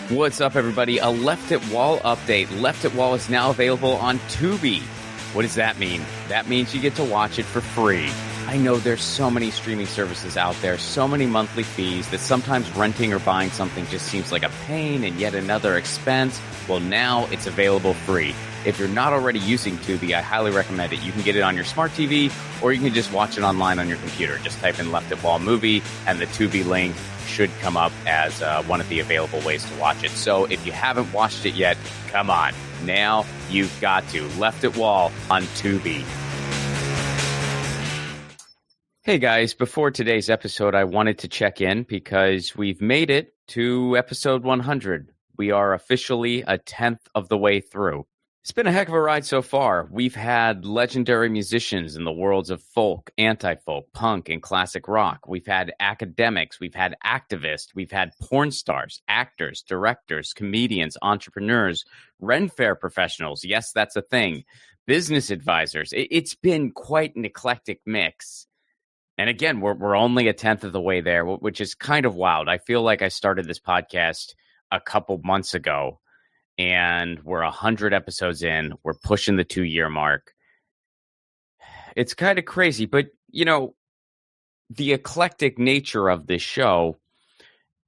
What's up, everybody? A Left It Wall update. Left It Wall is now available on Tubi. What does that mean? That means you get to watch it for free. I know there's so many streaming services out there, so many monthly fees, that sometimes renting or buying something just seems like a pain and yet another expense. Well, now it's available free. If you're not already using Tubi, I highly recommend it. You can get it on your smart TV, or you can just watch it online on your computer. Just type in Left It Wall movie, and the Tubi link should come up as one of the available ways to watch it. So if you haven't watched it yet, come on. Now you've got to. Left It Wall on Tubi. Hey guys, before today's episode, I wanted to check in because we've made it to episode 100. We are officially a 10th of the way through. It's been a heck of a ride so far. We've had legendary musicians in the worlds of folk, anti-folk, punk, and classic rock. We've had academics. We've had activists. We've had porn stars, actors, directors, comedians, entrepreneurs, Ren Fair professionals. Yes, that's a thing. Business advisors. It's been quite an eclectic mix. And again, we're only a 10th of the way there, which is kind of wild. I feel like I started this podcast a couple months ago, and we're 100 episodes in. We're pushing the 2-year mark. It's kind of crazy, but, you know, the eclectic nature of this show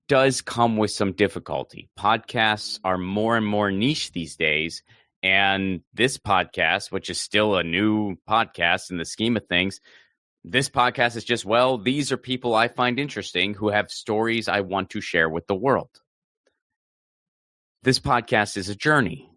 does come with some difficulty. Podcasts are more and more niche these days, and this podcast, which is still a new podcast in the scheme of things, this podcast is just, well, these are people I find interesting who have stories I want to share with the world. This podcast is a journey.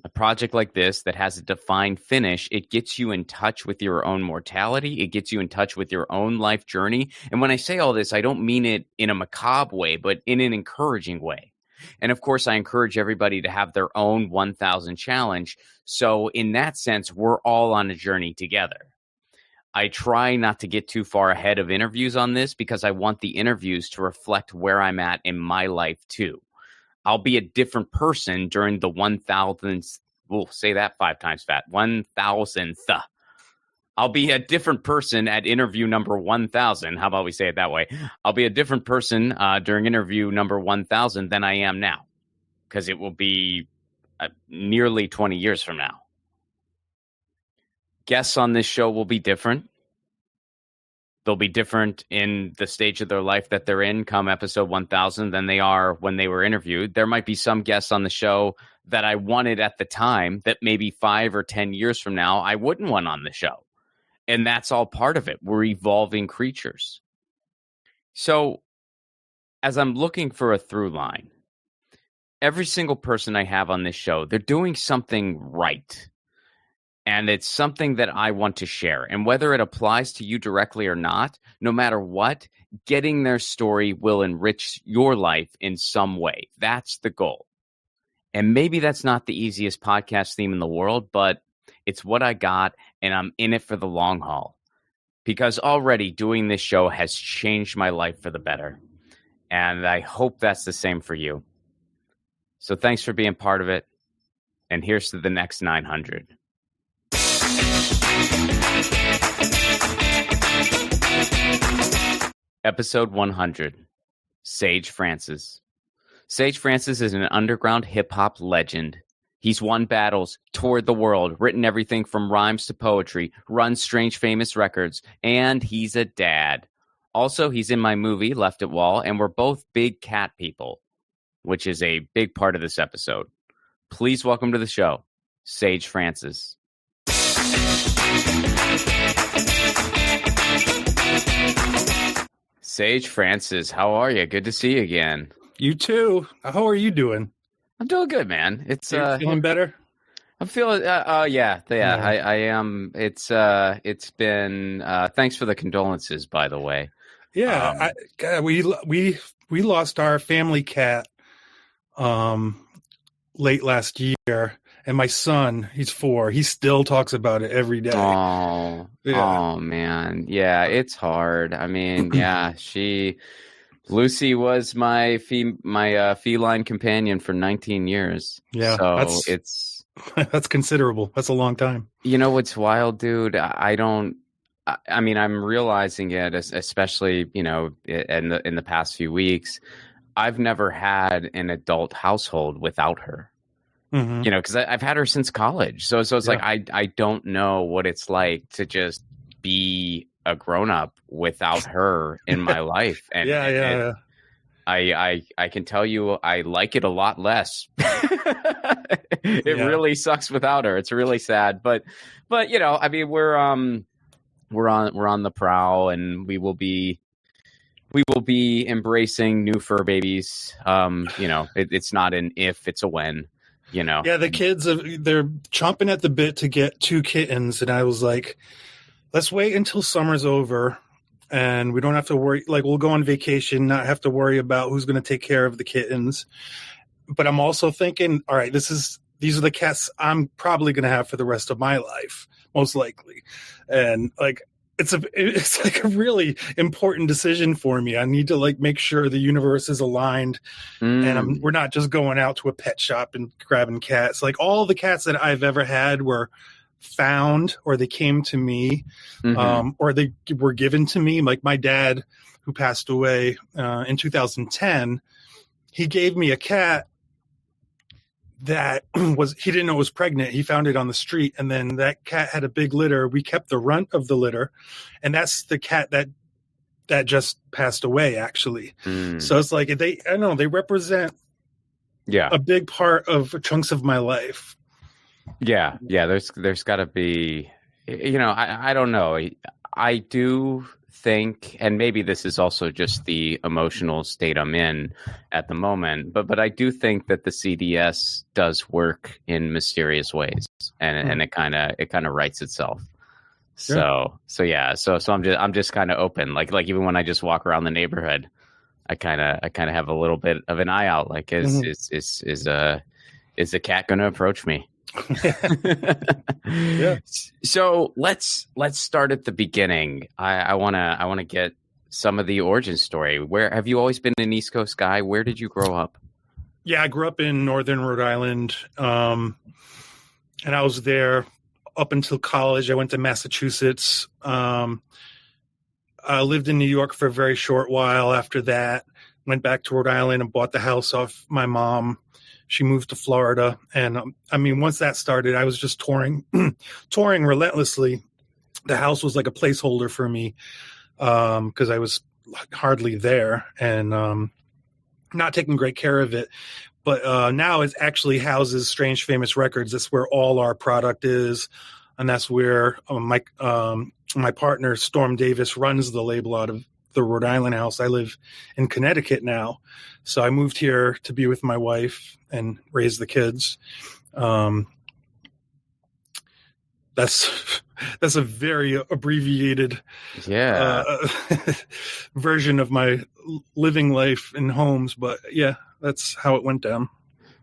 A project like this that has a defined finish, it gets you in touch with your own mortality. It gets you in touch with your own life journey. And when I say all this, I don't mean it in a macabre way, but in an encouraging way. And of course, I encourage everybody to have their own 1,000 challenge. So in that sense, we're all on a journey together. I try not to get too far ahead of interviews on this because I want the interviews to reflect where I'm at in my life too. I'll be a different person during the 1,000th. We'll say that 5 times fat. 1,000th. I'll be a different person at interview number 1,000. How about we say it that way? I'll be a different person during interview number 1,000 than I am now, because it will be nearly 20 years from now. Guests on this show will be different. They'll be different in the stage of their life that they're in come episode 1000 than they are when they were interviewed. There might be some guests on the show that I wanted at the time that maybe 5 or 10 years from now I wouldn't want on the show. And that's all part of it. We're evolving creatures. So as I'm looking for a through line, every single person I have on this show, they're doing something right. And it's something that I want to share. And whether it applies to you directly or not, no matter what, getting their story will enrich your life in some way. That's the goal. And maybe that's not the easiest podcast theme in the world, but it's what I got, and I'm in it for the long haul. Because already doing this show has changed my life for the better. And I hope that's the same for you. So thanks for being part of it. And here's to the next 900. Episode 100, Sage Francis. Sage Francis is an underground hip-hop legend. He's won battles, toured the world, written everything from rhymes to poetry, runs Strange Famous Records, and he's a dad. Also, he's in my movie, Left It Wall, and we're both big cat people, which is a big part of this episode. Please welcome to the show, Sage Francis. Sage Francis, how are you? Good to see you again. You too. How are you doing? I'm doing good, man. It's feeling better. I'm feeling. Yeah. I am. It's been. Thanks for the condolences, by the way. Yeah, we lost our family cat late last year. And my son, he's 4. He still talks about it every day. Oh, yeah. Oh man. Yeah, it's hard. I mean, yeah, Lucy was my feline companion for 19 years. Yeah. So that's considerable. That's a long time. You know what's wild, dude? I mean, I'm realizing it, especially, you know, in the past few weeks. I've never had an adult household without her. Mhm. You know, because I've had her since college. So it's like I don't know what it's like to just be a grown up without her in my life. And Yeah. I can tell you I like it a lot less. It Yeah. really sucks without her. It's really sad. But you know, I mean, we're on the prowl, and we will be embracing new fur babies. You know, it's not an if, it's a when. You know. Yeah, the kids they're chomping at the bit to get 2 kittens, and I was like, let's wait until summer's over and we don't have to worry, like we'll go on vacation, not have to worry about who's going to take care of the kittens. But I'm also thinking, all right, these are the cats I'm probably going to have for the rest of my life, most likely. And like it's like a really important decision for me. I need to like make sure the universe is aligned, and we're not just going out to a pet shop and grabbing cats. Like all the cats that I've ever had were found, or they came to me, or they were given to me. Like my dad, who passed away in 2010, he gave me a cat that he didn't know was pregnant. He found it on the street, and then that cat had a big litter. We kept the runt of the litter, and that's the cat that just passed away, actually. So it's like I don't know, they represent a big part of chunks of my life. Yeah. There's got to be, you know, I don't know. I do think, and maybe this is also just the emotional state I'm in at the moment, but I do think that the CDS does work in mysterious ways, and it kind of writes itself. So I'm just kind of open, like even when I just walk around the neighborhood, I kind of have a little bit of an eye out, like is a cat going to approach me? Yeah. So let's start at the beginning. I want to get some of the origin story. Where have you always been an East Coast guy? Where did you grow up? Yeah, I grew up in northern Rhode Island, and I was there up until college. I went to Massachusetts. I lived in New York for a very short while after that. Went back to Rhode Island and bought the house off my mom. She moved to Florida. And I mean, once that started, I was just touring relentlessly. The house was like a placeholder for me, because I was hardly there and not taking great care of it. But now it actually houses Strange Famous Records. That's where all our product is. And that's where my partner, Storm Davis, runs the label out of the Rhode Island house. I live in Connecticut now. So I moved here to be with my wife and raise the kids. That's a very abbreviated version of my living life in homes. But yeah, that's how it went down.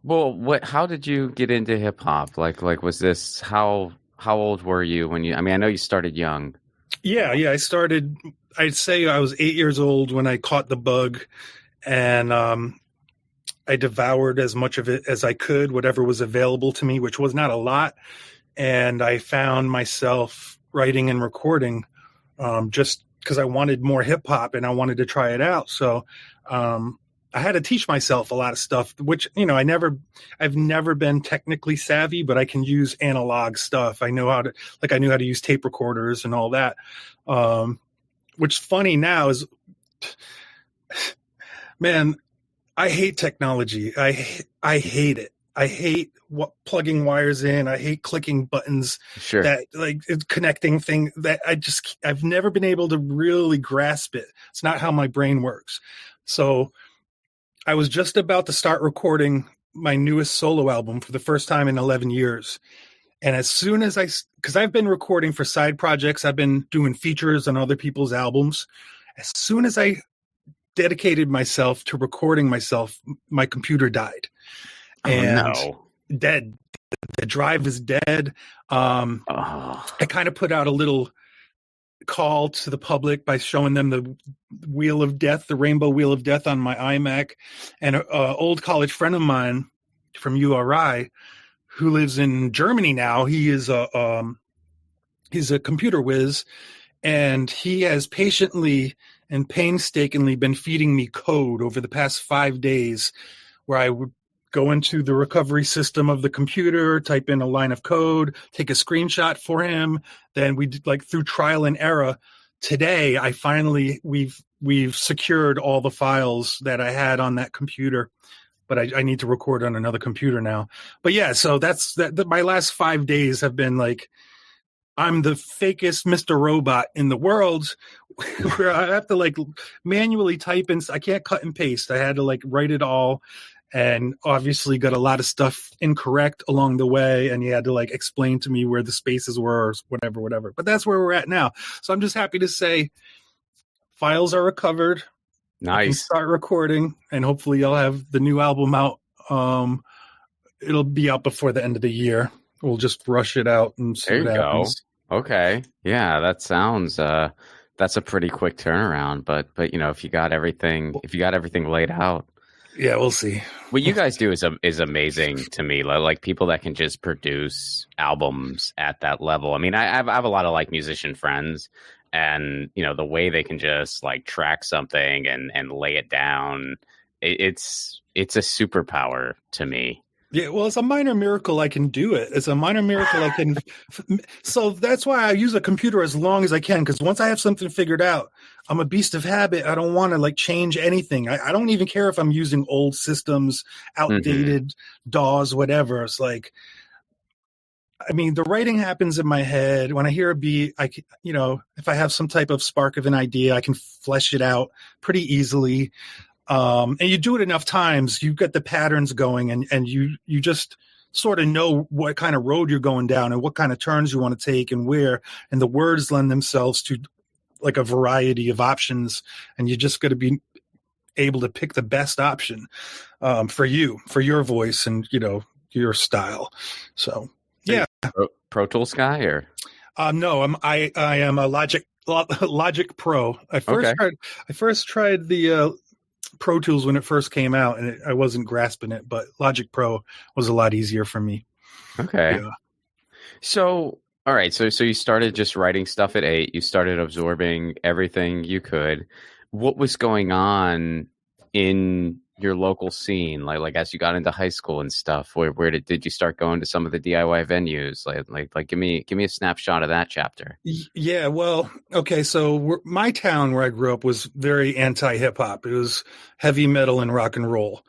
Well, how did you get into hip hop? Like was this, how old were you when you, I mean, I know you started young. Yeah. I'd say I was 8 years old when I caught the bug, and I devoured as much of it as I could, whatever was available to me, which was not a lot. And I found myself writing and recording just because I wanted more hip hop and I wanted to try it out. So I had to teach myself a lot of stuff, which, you know, I've never been technically savvy, but I can use analog stuff. I knew how to use tape recorders and all that. Which funny now is, man, I hate technology. I hate it. I hate plugging wires in. I hate clicking buttons. Sure. That like it's connecting thing that I've never been able to really grasp it. It's not how my brain works. So I was just about to start recording my newest solo album for the first time in 11 years. And as soon as because I've been recording for side projects, I've been doing features on other people's albums. As soon as I dedicated myself to recording myself, my computer died. Dead. The drive is dead. I kind of put out a little call to the public by showing them the Wheel of Death, the Rainbow Wheel of Death on my iMac. And an old college friend of mine from URI, who lives in Germany now, he's a computer whiz, and he has patiently and painstakingly been feeding me code over the past 5 days, where I would go into the recovery system of the computer, type in a line of code, take a screenshot for him. Then we did, like, through trial and error. Today, we've secured all the files that I had on that computer, but I need to record on another computer now. But yeah, so that's that. My last 5 days have been like, I'm the fakest Mr. Robot in the world, where I have to like manually type in. I can't cut and paste. I had to like write it all, and obviously got a lot of stuff incorrect along the way. And he had to like explain to me where the spaces were, or whatever. But that's where we're at now. So I'm just happy to say files are recovered. Nice. I can start recording, and hopefully I'll have the new album out. It'll be out before the end of the year. We'll just rush it out and see There what you happens. go. Okay. Yeah, that sounds that's a pretty quick turnaround, but you know, if you got everything laid out. Yeah, we'll see. What you guys do is amazing to me. Like people that can just produce albums at that level. I mean, I have a lot of like musician friends, and you know, the way they can just like track something and lay it down, it's a superpower to me. Yeah, well, it's a minor miracle I can do it. It's a minor miracle I can. So that's why I use a computer as long as I can, because once I have something figured out, I'm a beast of habit. I don't want to like change anything. I don't even care if I'm using old systems, outdated DAWs, whatever. It's like, I mean, the writing happens in my head. When I hear a beat, if I have some type of spark of an idea, I can flesh it out pretty easily. And you do it enough times, you get the patterns going, and you just sort of know what kind of road you're going down and what kind of turns you want to take and where, and the words lend themselves to like a variety of options, and you just got to be able to pick the best option for your voice and, you know, your style. So yeah. Pro Tools guy or? No, I am a Logic Pro. I first tried the Pro Tools when it first came out, and I wasn't grasping it, but Logic Pro was a lot easier for me. Okay. Yeah. So, all right. So you started just writing stuff at 8. You started absorbing everything you could. What was going on in your local scene? Like as you got into high school and stuff, where did you start going to some of the DIY venues? Like give me a snapshot of that chapter. Yeah, well, okay. So my town where I grew up was very anti-hip hop. It was heavy metal and rock and roll.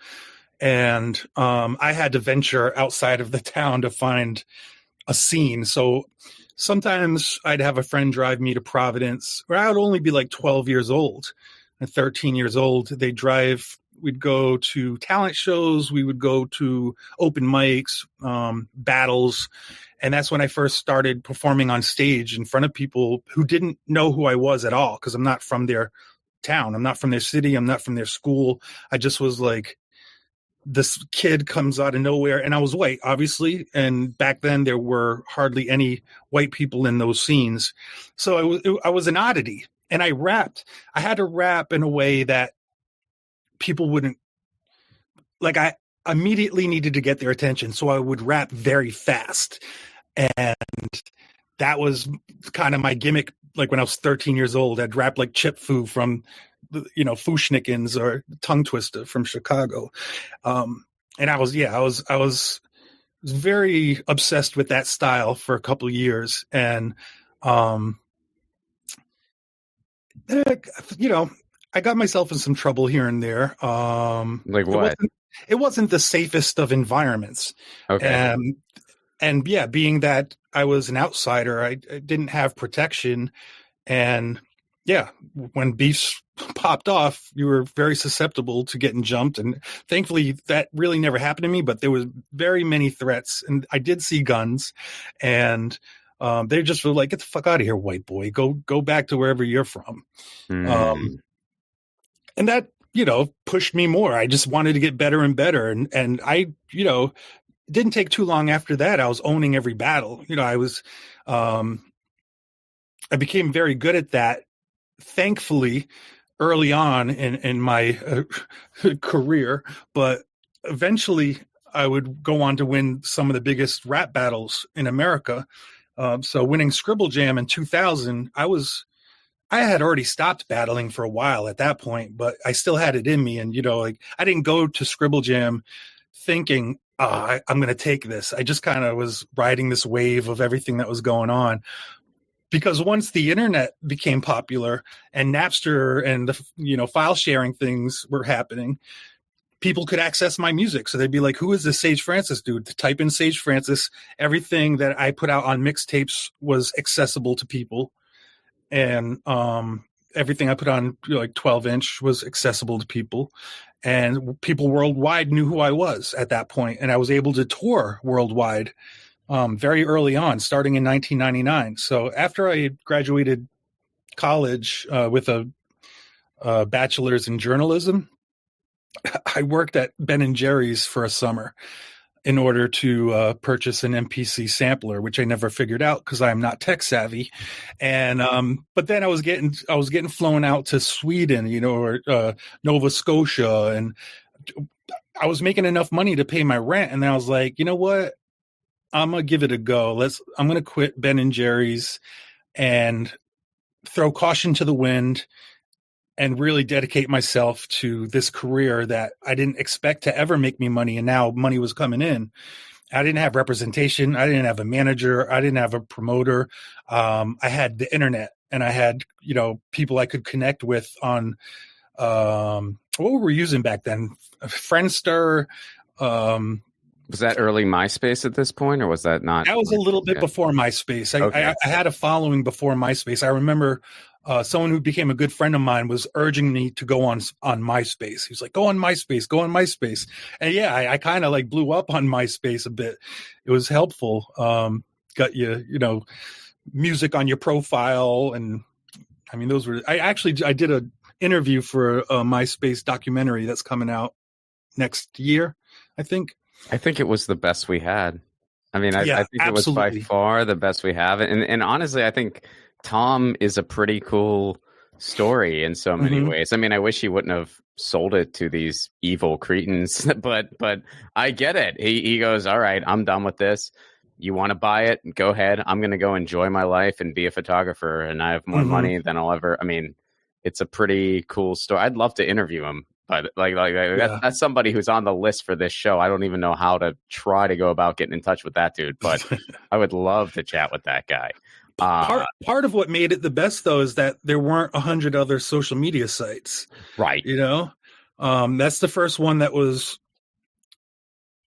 And I had to venture outside of the town to find a scene. So sometimes I'd have a friend drive me to Providence, where I would only be like 12 years old and 13 years old. We'd go to talent shows. We would go to open mics, battles. And that's when I first started performing on stage in front of people who didn't know who I was at all, because I'm not from their town. I'm not from their city. I'm not from their school. I just was like, this kid comes out of nowhere. And I was white, obviously. And back then there were hardly any white people in those scenes. So I was an oddity. And I rapped. I had to rap in a way that people wouldn't like. I immediately needed to get their attention, so I would rap very fast, and that was kind of my gimmick. Like when I was 13 years old, I'd rap like Chip Fu from, you know, Fushnikins, or Tongue Twister from Chicago, and I was very obsessed with that style for a couple of years, and you know, I got myself in some trouble here and there. Like what? It wasn't the safest of environments. Okay. And yeah, being that I was an outsider, I didn't have protection. And yeah, when beefs popped off, you were very susceptible to getting jumped. And thankfully that really never happened to me, but there was very many threats, and I did see guns, and they just were like, get the fuck out of here, white boy, go back to wherever you're from. And that, you know, pushed me more. I just wanted to get better and better. And I, you know, it didn't take too long after that. I was owning every battle. You know, I became very good at that, thankfully, early on in my career. But eventually I would go on to win some of the biggest rap battles in America. So winning Scribble Jam in 2000, I was I had already stopped battling for a while at that point, but I still had it in me. And, like I didn't go to Scribble Jam thinking, I'm going to take this. I just kind of was riding this wave of everything that was going on. Because once the internet became popular and Napster and the, file sharing things were happening, people could access my music. So they'd be like, who is this Sage Francis dude? To type in Sage Francis, everything that I put out on mixtapes was accessible to people. And everything I put on like 12-inch was accessible to people. And people worldwide knew who I was at that point. And I was able to tour worldwide very early on, starting in 1999. So after I graduated college with a bachelor's in journalism, I worked at Ben & Jerry's for a summer in order to purchase an MPC sampler, which I never figured out because I'm not tech savvy. And but then I was getting flown out to Sweden, or Nova Scotia, and I was making enough money to pay my rent. And then I was like, you know what? I'm gonna give it a go. I'm gonna quit Ben & Jerry's and throw caution to the wind and really dedicate myself to this career that I didn't expect to ever make me money. And now money was coming in. I didn't have representation. I didn't have a manager. I didn't have a promoter. I had the internet, and I had, people I could connect with on, what were we using back then? Friendster. Was that early MySpace at this point, or was that not? That was a little bit before MySpace. I had a following before MySpace. I remember someone who became a good friend of mine was urging me to go on MySpace. He was like, go on MySpace. And yeah, I kind of like blew up on MySpace a bit. It was helpful. Got you, music on your profile. And I mean, I did an interview for a MySpace documentary that's coming out next year, I think. I think it was the best we had. I mean, I think absolutely. It was by far the best we have. And honestly, I think Tom is a pretty cool story in so many ways. I mean, I wish he wouldn't have sold it to these evil cretins, but I get it. He goes, all right, I'm done with this. You want to buy it? Go ahead. I'm going to go enjoy my life and be a photographer. And I have more money than I'll ever. I mean, it's a pretty cool story. I'd love to interview him. But that's somebody who's on the list for this show. I don't even know how to try to go about getting in touch with that dude, but I would love to chat with that guy. Part of what made it the best, though, is that there weren't 100 other social media sites. Right. That's the first one that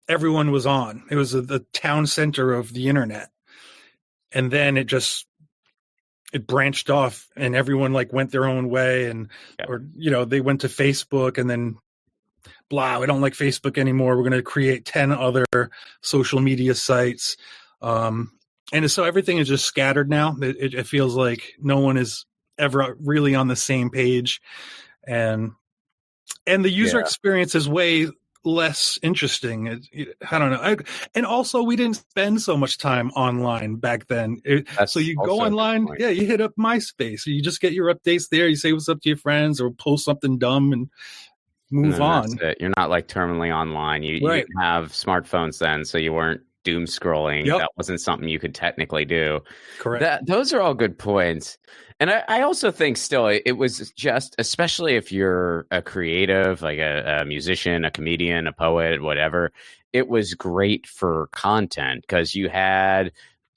everyone was on. It was the town center of the internet. And then it branched off, and everyone went their own way, or they went to Facebook, and then blah, we don't like Facebook anymore. We're going to create 10 other social media sites. And so everything is just scattered now. It feels like no one is ever really on the same page, and the user experience is way less interesting. I don't know. And also, we didn't spend so much time online back then. So you go online, you hit up MySpace. You just get your updates there. You say what's up to your friends, or post something dumb and move on. That's it. You're not terminally online. You didn't have smartphones then, so you weren't doom scrolling. That wasn't something you could technically do. Correct. Those are all good points. And I also think still it was just, especially if you're a creative, like a musician, a comedian, a poet, whatever, it was great for content because you had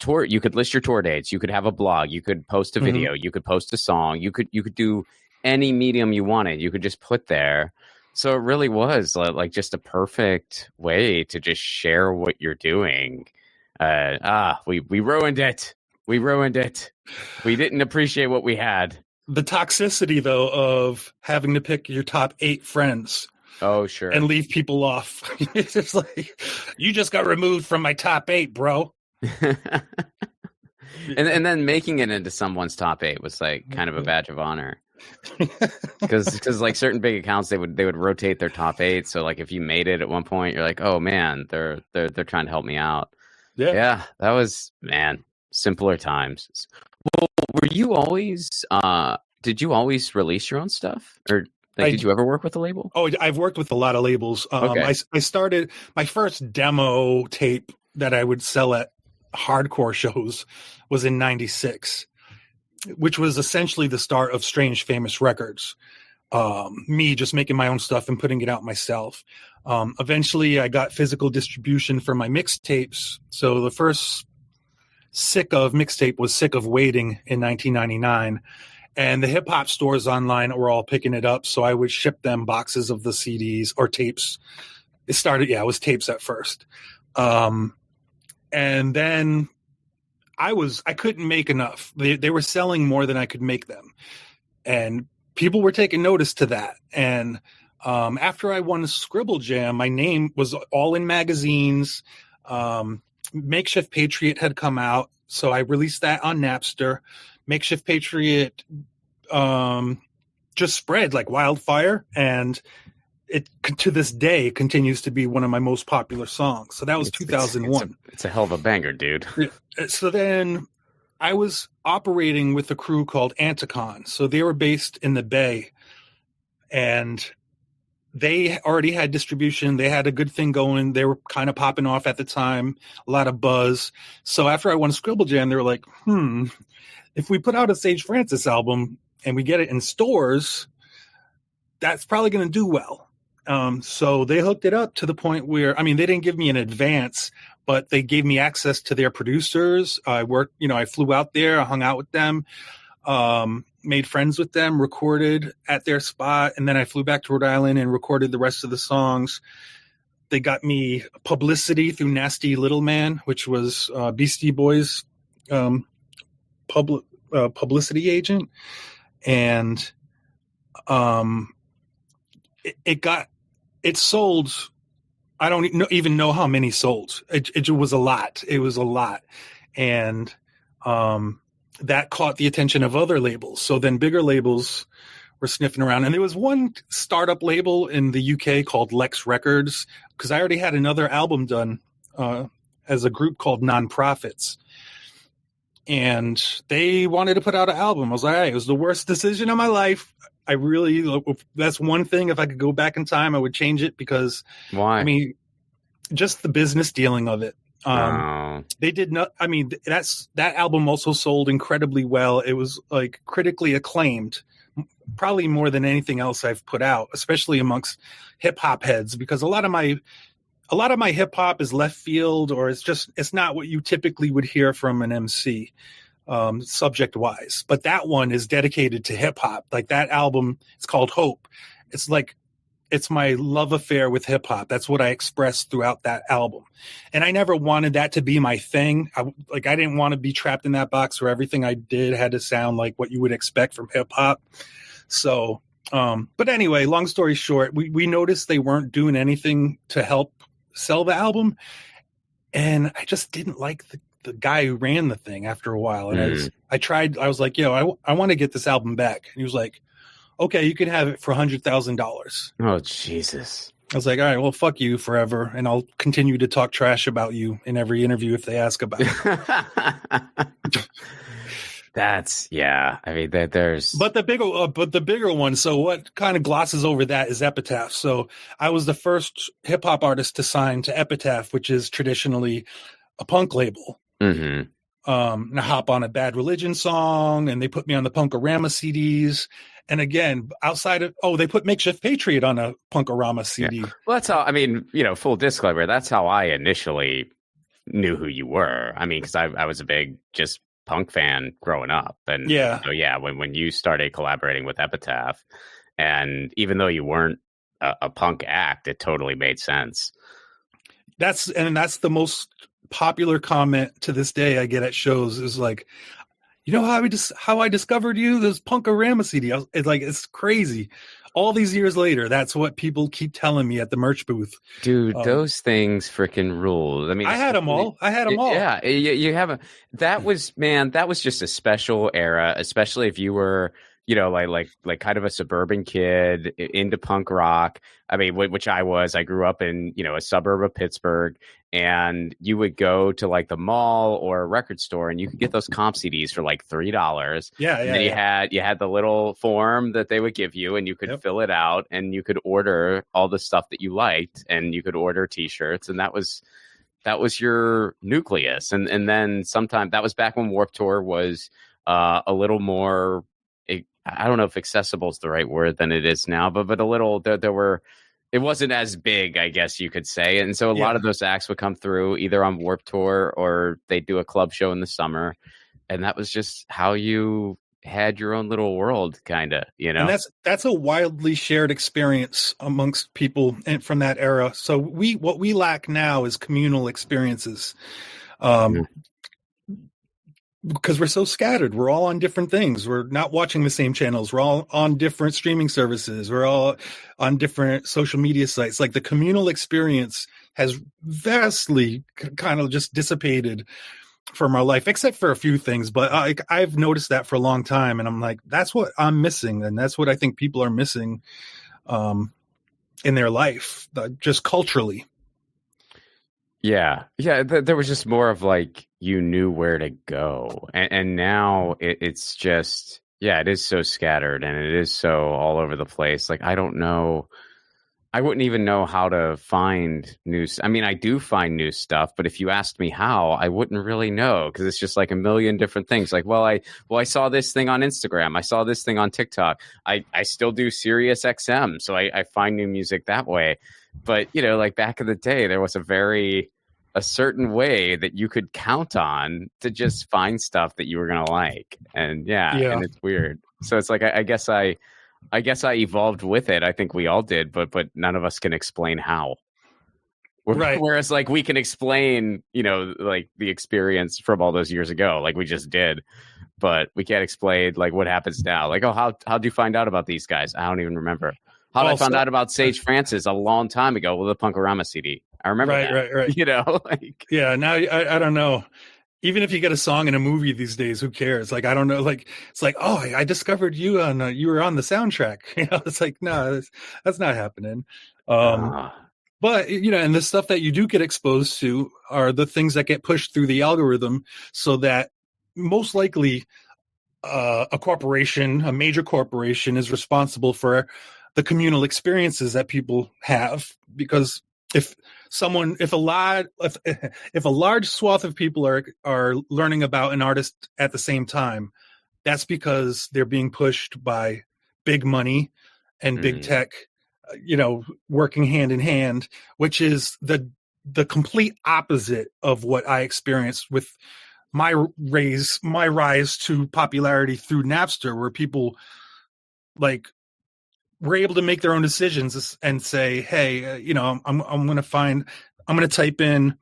you could list your tour dates, you could have a blog, you could post a video, you could post a song, you could do any medium you wanted, you could just put there. So it really was just a perfect way to just share what you're doing. We ruined it. We ruined it. We didn't appreciate what we had. The toxicity, though, of having to pick your top 8 friends. Oh, sure. And leave people off. It's just like, you just got removed from my top 8, bro. and then making it into someone's top 8 was kind of a badge of honor. Because certain big accounts, they would rotate their top 8. So if you made it at one point, you're like, oh man, they're trying to help me out. Yeah, that was, man, simpler times. Well, were you always did you always release your own stuff, or did you ever work with a label? Oh, I've worked with a lot of labels. I started my first demo tape that I would sell at hardcore shows was in '96. which was essentially the start of Strange Famous Records. Me just making my own stuff and putting it out myself. Eventually, I got physical distribution for my mixtapes. So the first Sick of mixtape was Sick of Waiting in 1999. And the hip hop stores online were all picking it up. So I would ship them boxes of the CDs or tapes. It was tapes at first. And then I couldn't make enough. They were selling more than I could make them. And people were taking notice to that. And after I won Scribble Jam, my name was all in magazines. Makeshift Patriot had come out. So I released that on Napster. Makeshift Patriot just spread like wildfire, and it to this day continues to be one of my most popular songs. So that was 2001. It's a hell of a banger, dude. So then I was operating with a crew called Anticon. So they were based in the Bay, and they already had distribution. They had a good thing going. They were kind of popping off at the time, a lot of buzz. So after I won Scribble Jam, they were like, if we put out a Sage Francis album and we get it in stores, that's probably going to do well. So they hooked it up to the point where, they didn't give me an advance, but they gave me access to their producers. I flew out there, I hung out with them, made friends with them, recorded at their spot. And then I flew back to Rhode Island and recorded the rest of the songs. They got me publicity through Nasty Little Man, which was Beastie Boys' publicity agent. And it sold. I don't even know how many sold. It was a lot. It was a lot. And that caught the attention of other labels. So then bigger labels were sniffing around. And there was one startup label in the UK called Lex Records, because I already had another album done as a group called Nonprofits. And they wanted to put out an album. I was like, all right, it was the worst decision of my life. That's one thing. If I could go back in time, I would change it, because why? Just the business dealing of it. They did not. That album also sold incredibly well. It was like critically acclaimed, probably more than anything else I've put out, especially amongst hip hop heads, because a lot of my hip hop is left field, or it's not what you typically would hear from an MC. Subject wise, but that one is dedicated to hip hop. Like that album, it's called Hope. It's my love affair with hip hop. That's what I expressed throughout that album. And I never wanted that to be my thing. I didn't want to be trapped in that box where everything I did had to sound like what you would expect from hip hop. So, but anyway, long story short, we noticed they weren't doing anything to help sell the album. And I just didn't like the guy who ran the thing after a while. And I was like, I want to get this album back. And he was like, okay, you can have it for $100,000. Oh, Jesus. I was like, all right, well, fuck you forever. And I'll continue to talk trash about you in every interview if they ask about it. There's. But the bigger one. So what kind of glosses over that is Epitaph. So I was the first hip hop artist to sign to Epitaph, which is traditionally a punk label. Mm-hmm. And I hop on a Bad Religion song, and they put me on the Punk-O-Rama CDs. And again, they put Makeshift Patriot on a Punk-O-Rama CD. Yeah. Well, that's how, full disclaimer, that's how I initially knew who you were. Because I was a big just punk fan growing up. And when you started collaborating with Epitaph, and even though you weren't a punk act, it totally made sense. That's the most popular comment to this day I get at shows is like, how I discovered you, this Punk-O-Rama CD. It's crazy. All these years later, that's what people keep telling me at the merch booth. Dude, those things freaking ruled. I had them all. Yeah, you haven't. That was just a special era, especially if you were, like kind of a suburban kid into punk rock. Which I was. I grew up in, a suburb of Pittsburgh, and you would go to like the mall or a record store, and you could get those comp CDs for like $3. Yeah. And then you had the little form that they would give you, and you could fill it out, and you could order all the stuff that you liked, and you could order T-shirts, and that was your nucleus. And then sometime that was back when Warped Tour was a little more. I don't know if accessible is the right word than it is now, but a little there were. It wasn't as big, I guess you could say. And so a lot of those acts would come through either on Warped Tour or they'd do a club show in the summer. And that was just how you had your own little world, kind of, you know? And that's a wildly shared experience amongst people from that era. So what we lack now is communal experiences. Because we're so scattered. We're all on different things. We're not watching the same channels. We're all on different streaming services. We're all on different social media sites. Like the communal experience has vastly kind of just dissipated from our life, except for a few things. But I've noticed that for a long time. And I'm like, that's what I'm missing. And that's what I think people are missing in their life, just culturally. Yeah. There was just more of like, you knew where to go. And now it's just, it is so scattered and it is so all over the place. Like, I don't know. I wouldn't even know how to find news. I mean, I do find new stuff, but if you asked me how, I wouldn't really know because it's just like a million different things. Like, I saw this thing on Instagram. I saw this thing on TikTok. I still do Sirius XM. So I find new music that way. But, you know, like back in the day, there was a certain way that you could count on to just find stuff that you were going to like. And and it's weird. So it's like, I guess I evolved with it. I think we all did, but none of us can explain how. Right. Whereas like we can explain, you know, like the experience from all those years ago, like we just did, but we can't explain like what happens now. Like, oh, how'd you find out about these guys? I don't even remember. How did I find out about Sage Francis a long time ago with the Punk-O-Rama CD? I remember that. Right. You know, like now I don't know. Even if you get a song in a movie these days, who cares? Like I don't know. Like it's like, oh, I discovered you on you were on the soundtrack. You know, it's like no, that's not happening. But you know, and the stuff that you do get exposed to are the things that get pushed through the algorithm, so that most likely a corporation, a major corporation, is responsible for the communal experiences that people have. Because if a large swath of people are learning about an artist at the same time, that's because they're being pushed by big money and big tech, you know, working hand in hand, which is the complete opposite of what I experienced with my rise to popularity through Napster, where people like were able to make their own decisions and say, hey, you know, I'm going to type in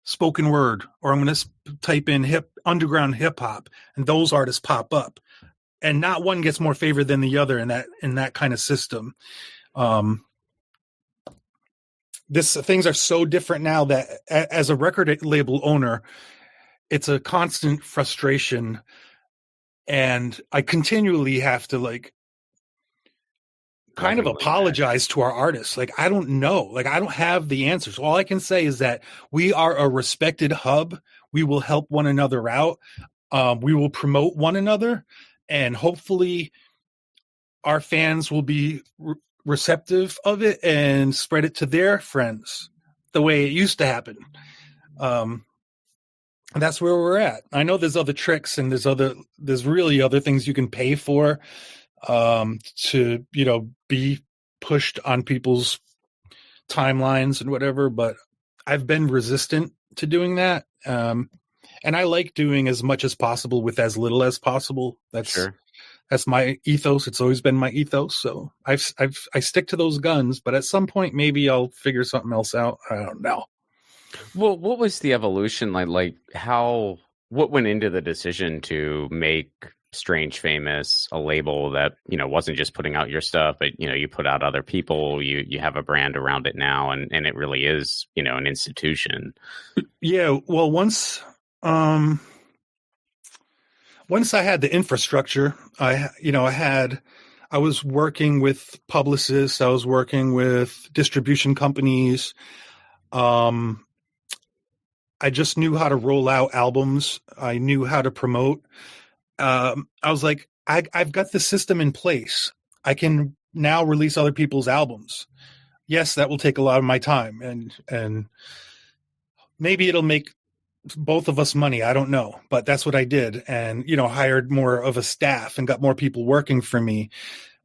spoken word, or I'm going to type in underground hip hop, and those artists pop up, and not one gets more favor than the other in that kind of system. Things are so different now that as a record label owner, it's a constant frustration, and I continually have to like kind of apologize to our artists. Like, I don't know. Like, I don't have the answers. All I can say is that we are a respected hub. We will help one another out. We will promote one another, and hopefully our fans will be receptive of it and spread it to their friends the way it used to happen. And that's where we're at. I know there's other tricks, and there's really other things you can pay for to, you know, be pushed on people's timelines and whatever, but I've been resistant to doing that. And I like doing as much as possible with as little as possible. That's my ethos. It's always been my ethos. So I stick to those guns, but at some point maybe I'll figure something else out. I don't know. Well, what was the evolution like what went into the decision to make Strange Famous a label that, you know, wasn't just putting out your stuff, but, you know, you put out other people, you have a brand around it now, and it really is, you know, an institution. Yeah. Well, once I had the infrastructure, I was working with publicists, I was working with distribution companies. I just knew how to roll out albums. I knew how to promote. I was like, I've got the system in place. I can now release other people's albums. Yes, that will take a lot of my time, and maybe it'll make both of us money. I don't know, but that's what I did. And, hired more of a staff and got more people working for me.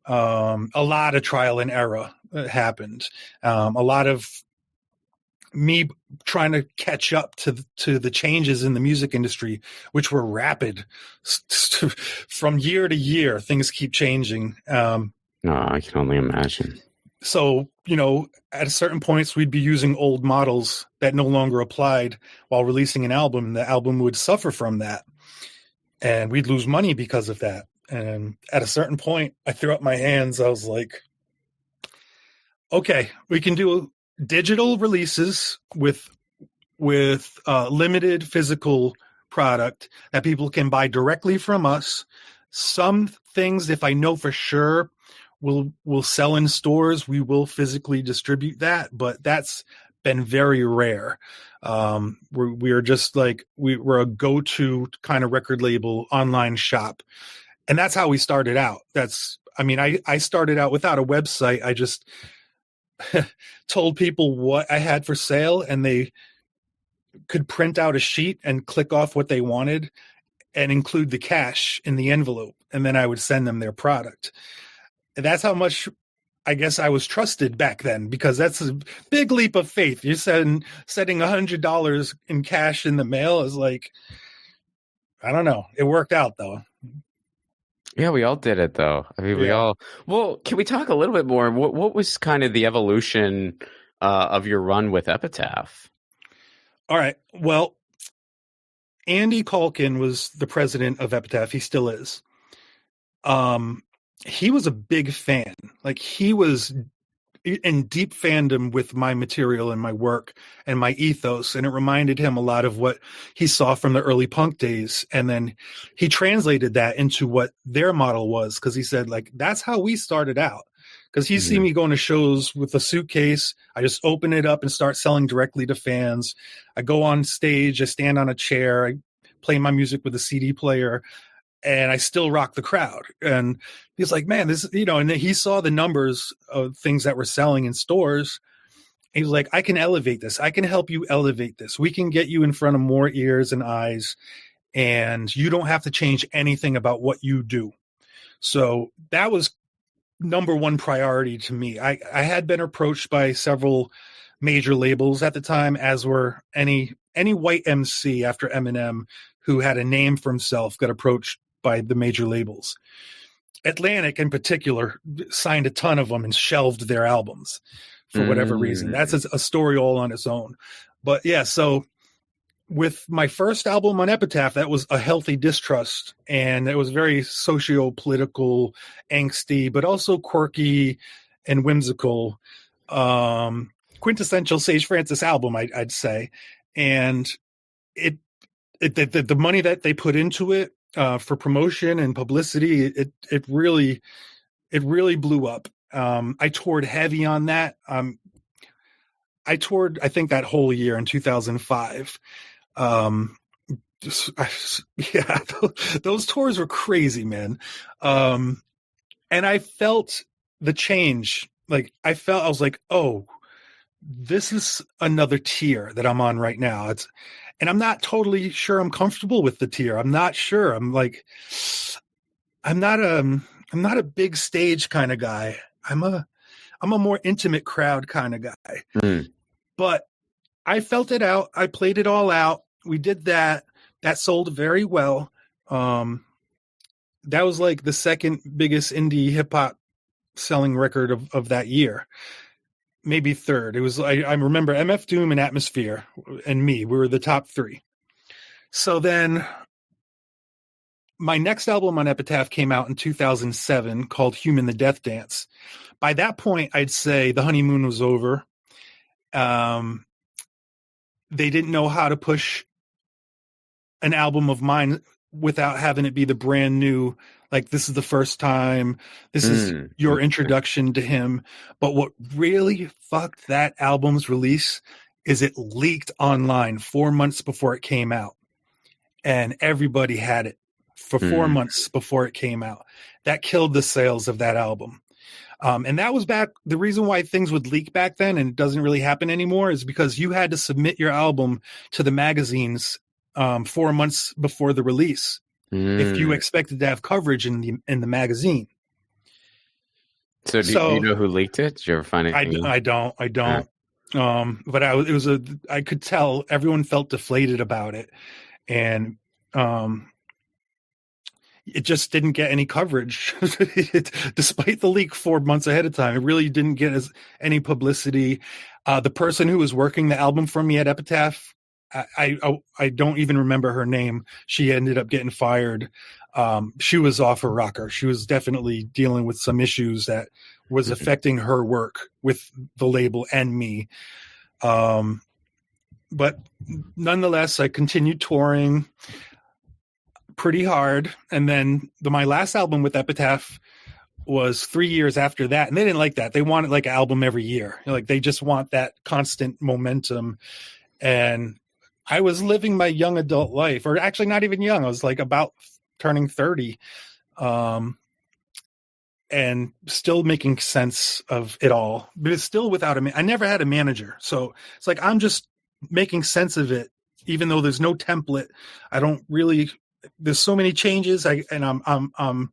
A lot of trial and error happened. A lot of me trying to catch up to the changes in the music industry, which were rapid. From year to year, things keep changing. No, I can only imagine. So, at a certain points, we'd be using old models that no longer applied while releasing an album. The album would suffer from that. And we'd lose money because of that. And at a certain point, I threw up my hands. I was like, okay, we can do digital releases with limited physical product that people can buy directly from us. Some things, if I know for sure, will sell in stores, we will physically distribute that, but that's been very rare. We're just like we're a go-to kind of record label online shop, and that's how we started out. I started out without a website. I just told people what I had for sale, and they could print out a sheet and click off what they wanted and include the cash in the envelope, and then I would send them their product. And that's how much I guess I was trusted back then, because that's a big leap of faith. You're setting $100 in cash in the mail is like, I don't know. It worked out though. Yeah, we all did it though. I mean, well, can we talk a little bit more? What was kind of the evolution of your run with Epitaph? All right. Well, Andy Calkin was the president of Epitaph. He still is. He was a big fan. Like, he was in deep fandom with my material and my work and my ethos. And it reminded him a lot of what he saw from the early punk days. And then he translated that into what their model was. Cause he said, like, that's how we started out. Cause he see me going to shows with a suitcase. I just open it up and start selling directly to fans. I go on stage, I stand on a chair, I play my music with a CD player, and I still rock the crowd. And he's like, man, this, and then he saw the numbers of things that were selling in stores. He was like, I can elevate this. I can help you elevate this. We can get you in front of more ears and eyes, and you don't have to change anything about what you do. So that was number one priority to me. I had been approached by several major labels at the time, as were any white MC after Eminem who had a name for himself got approached by the major labels. Atlantic in particular signed a ton of them and shelved their albums for whatever reason. That's a story all on its own. But yeah, so with my first album on Epitaph, that was a healthy distrust, and it was very socio-political, angsty, but also quirky and whimsical. Quintessential Sage Francis album, I'd say. And the money that they put into it, for promotion and publicity, it really blew up. I toured heavy on that. I toured, I think, that whole year in 2005. Those tours were crazy, man. And I felt the change. Like, I was like, oh, this is another tier that I'm on right now. And I'm not totally sure I'm comfortable with the tier. I'm not sure. I'm not a big stage kind of guy. I'm a more intimate crowd kind of guy. But I felt it out. I played it all out. We did that. That sold very well. That was like the second biggest indie hip hop selling record of that year. Maybe third. It was, I remember MF Doom and Atmosphere and me. We were the top three. So then my next album on Epitaph came out in 2007 called Human the Death Dance. By that point, I'd say the honeymoon was over. They didn't know how to push an album of mine without having it be the brand new, like, this is the first time, this is your introduction to him. But what really fucked that album's release is it leaked online 4 months before it came out. And everybody had it for 4 months before it came out. That killed the sales of that album. And that was back, the reason why things would leak back then and it doesn't really happen anymore is because you had to submit your album to the magazines 4 months before the release if you expected to have coverage in the magazine. So do you know who leaked it? Did you ever find it? I don't. But I could tell everyone felt deflated about it, and it just didn't get any coverage, despite the leak 4 months ahead of time. It really didn't get any publicity. The person who was working the album for me at Epitaph, I don't even remember her name. She ended up getting fired. She was off her rocker. She was definitely dealing with some issues that was affecting her work with the label and me. But nonetheless, I continued touring pretty hard. And then my last album with Epitaph was 3 years after that. And they didn't like that. They wanted like an album every year. Like they just want that constant momentum. And I was living my young adult life, or actually not even young. I was like about turning 30, and still making sense of it all, but it's still without I never had a manager. So it's like, I'm just making sense of it, even though there's no template. There's so many changes. I'm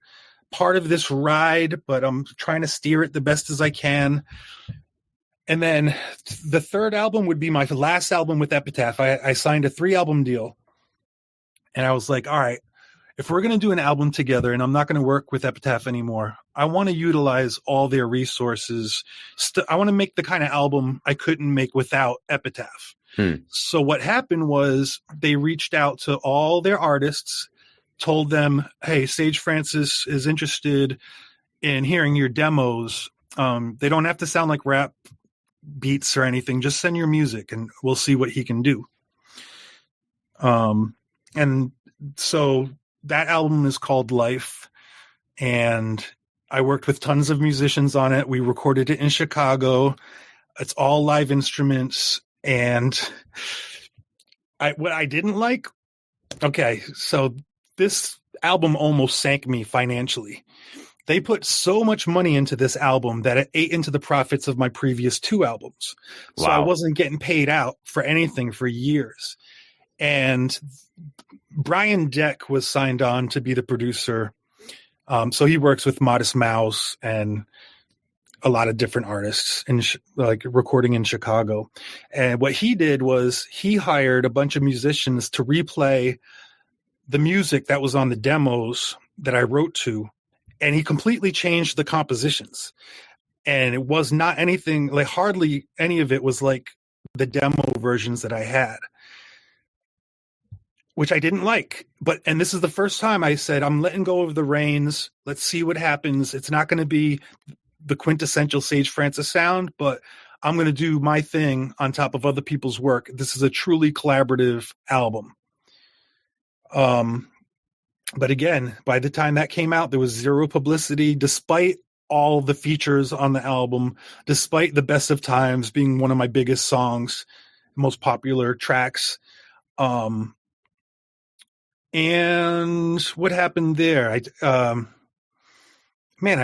part of this ride, but I'm trying to steer it the best as I can. And then the third album would be my last album with Epitaph. I signed a 3-album deal, and I was like, all right, if we're going to do an album together and I'm not going to work with Epitaph anymore, I want to utilize all their resources. I want to make the kind of album I couldn't make without Epitaph. So what happened was they reached out to all their artists, told them, hey, Sage Francis is interested in hearing your demos. They don't have to sound like rap beats or anything. Just send your music and we'll see what he can do. And so that album is called Life, and I worked with tons of musicians on it. We recorded it in Chicago. It's all live instruments. And what I didn't like, so this album almost sank me financially. They put so much money into this album that it ate into the profits of my previous 2 albums. So I wasn't getting paid out for anything for years. And Brian Deck was signed on to be the producer. So he works with Modest Mouse and a lot of different artists in like recording in Chicago. And what he did was he hired a bunch of musicians to replay the music that was on the demos that I wrote to. And he completely changed the compositions. And it was not anything, like hardly any of it was like the demo versions that I had, which I didn't like. And this is the first time I said, I'm letting go of the reins. Let's see what happens. It's not going to be the quintessential Sage Francis sound, but I'm going to do my thing on top of other people's work. This is a truly collaborative album. But again, by the time that came out, there was zero publicity, despite all the features on the album, despite The Best of Times being one of my biggest songs, most popular tracks. And what happened there? I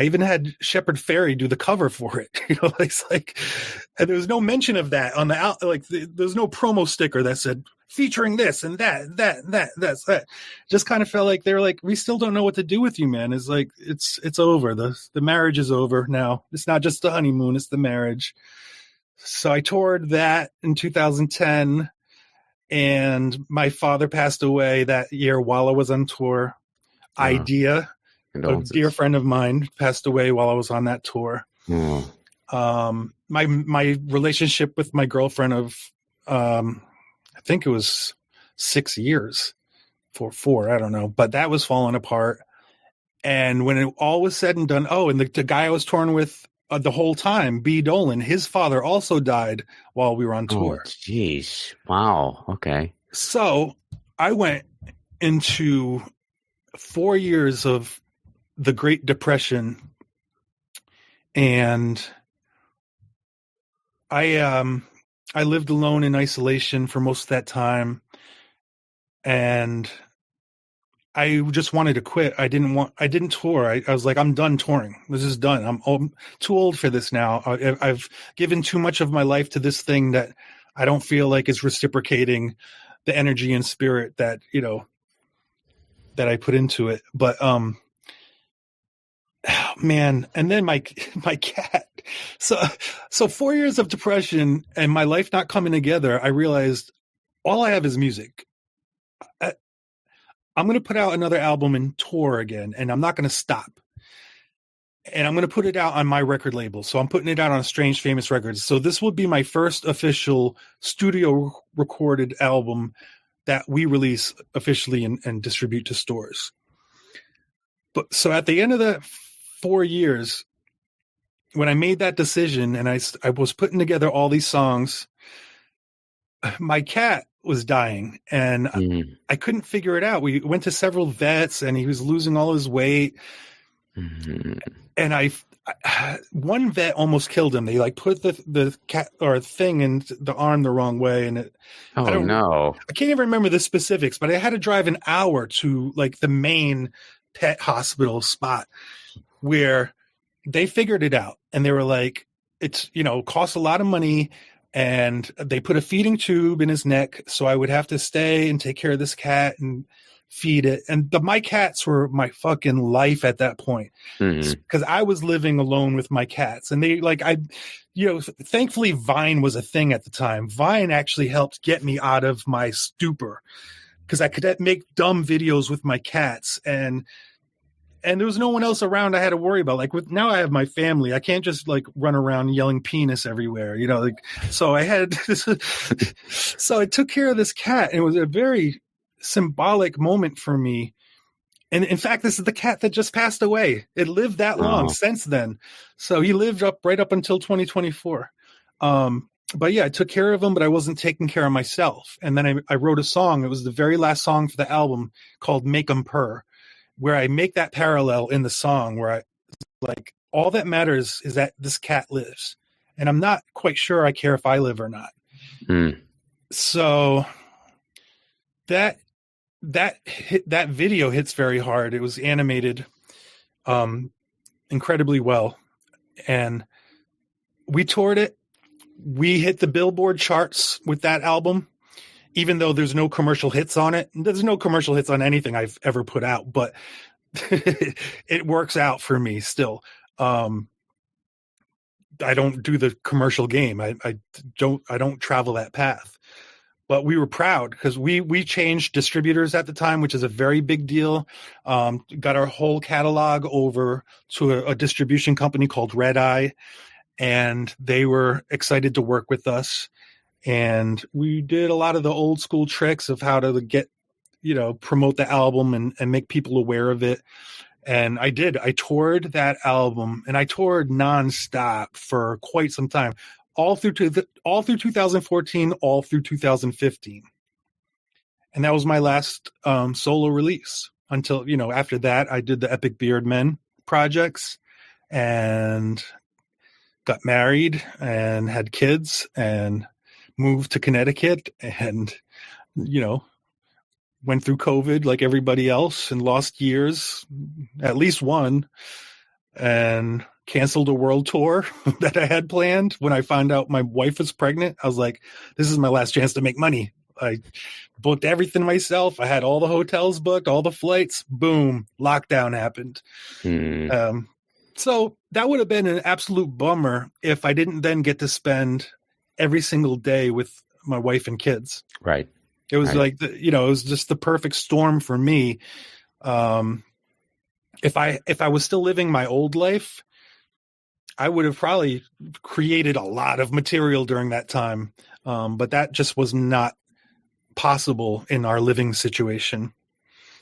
even had Shepard Fairey do the cover for it. It's like, and there was no mention of that on the there was no promo sticker that said featuring this and that's that. Just kind of felt like they were like, we still don't know what to do with you, man. It's like it's over. The marriage is over now. It's not just the honeymoon; it's the marriage. So I toured that in 2010, and my father passed away that year while I was on tour. Idea. A dear friend of mine passed away while I was on that tour. My relationship with my girlfriend of, I think it was 6 years, four, I don't know, but that was falling apart. And when it all was said and done, and the guy I was touring with the whole time, B. Dolan, his father also died while we were on tour. Jeez. Wow. Okay. So I went into 4 years of the Great Depression, and I lived alone in isolation for most of that time, and I just wanted to quit. I didn't tour. I was like, I'm done touring. This is done. I'm too old for this now. I've given too much of my life to this thing that I don't feel like is reciprocating the energy and spirit that, that I put into it. But, man. And then my cat. So 4 years of depression and my life not coming together, I realized all I have is music. I'm going to put out another album and tour again, and I'm not going to stop. And I'm going to put it out on my record label. So I'm putting it out on Strange Famous Records. So this will be my first official studio recorded album that we release officially and distribute to stores. But so at the end of the 4 years, when I made that decision and I was putting together all these songs, my cat was dying and I couldn't figure it out. We went to several vets and he was losing all his weight. And one vet almost killed him. They put the cat or thing in the arm the wrong way. And I can't even remember the specifics, but I had to drive an hour to the main pet hospital spot where they figured it out. And they were like, it's, costs a lot of money. And they put a feeding tube in his neck. So I would have to stay and take care of this cat and feed it. And my cats were my fucking life at that point. Because I was living alone with my cats. And they thankfully Vine was a thing at the time. Vine actually helped get me out of my stupor because I could make dumb videos with my cats. And there was no one else around I had to worry about. Now I have my family. I can't just run around yelling penis everywhere, so I had, so I took care of this cat and it was a very symbolic moment for me. And in fact, this is the cat that just passed away. It lived that long since then. So he lived right up until 2024. But yeah, I took care of him, but I wasn't taking care of myself. And then I wrote a song. It was the very last song for the album called Make 'Em Purr, where I make that parallel in the song where all that matters is that this cat lives. And I'm not quite sure I care if I live or not. So that video hits very hard. It was animated incredibly well. And we toured it. We hit the Billboard charts with that album. Even though there's no commercial hits on it. There's no commercial hits on anything I've ever put out, but it works out for me still. I don't do the commercial game. I don't travel that path. But we were proud because we changed distributors at the time, which is a very big deal. Got our whole catalog over to a distribution company called Red Eye, and they were excited to work with us. And we did a lot of the old school tricks of how to get, promote the album and make people aware of it. And I toured that album and I toured nonstop for quite some time, all through 2014, all through 2015. And that was my last solo release until, after that I did the Epic Beard Men projects and got married and had kids and moved to Connecticut and, went through COVID like everybody else and lost years, at least one, and canceled a world tour that I had planned. When I found out my wife was pregnant, I was like, this is my last chance to make money. I booked everything myself. I had all the hotels booked, all the flights. Boom, lockdown happened. So that would have been an absolute bummer if I didn't then get to spend every single day with my wife and kids. Right. It was it was just the perfect storm for me. If I was still living my old life, I would have probably created a lot of material during that time. But that just was not possible in our living situation.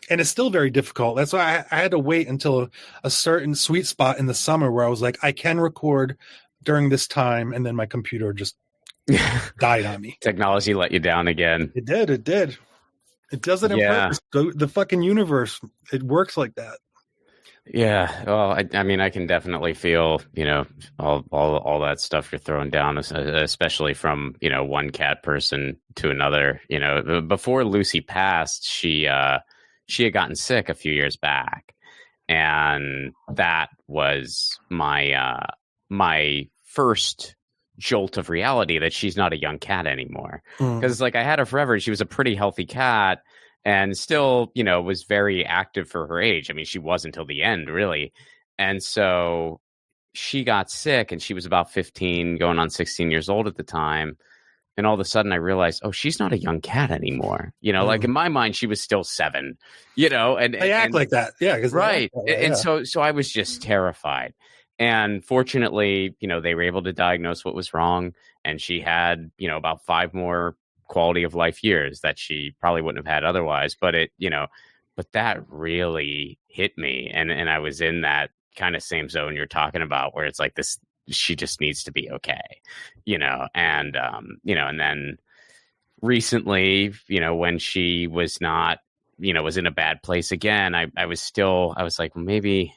And it's still very difficult. That's why I had to wait until a certain sweet spot in the summer where I was like, I can record during this time. And then my computer just died on me. Technology let you down again. It did. It does it on purpose. The fucking universe, it works like that. Yeah. Well, I mean, I can definitely feel, all that stuff you're throwing down, especially from, one cat person to another. Before Lucy passed, she had gotten sick a few years back. And that was my first jolt of reality that she's not a young cat anymore. Mm. Because like I had her forever. She was a pretty healthy cat and still, was very active for her age. I mean, she was until the end, really. And so she got sick and she was about 15, going on 16 years old at the time. And all of a sudden I realized, oh, she's not a young cat anymore. Like in my mind, she was still 7, and they act like that. Yeah. Right. And so I was just terrified. And fortunately, they were able to diagnose what was wrong. And she had, about 5 more quality of life years that she probably wouldn't have had otherwise. But but that really hit me. And I was in that kind of same zone you're talking about where it's like this, she just needs to be okay, and, and then recently, when she was not, was in a bad place again, I was like, well, maybe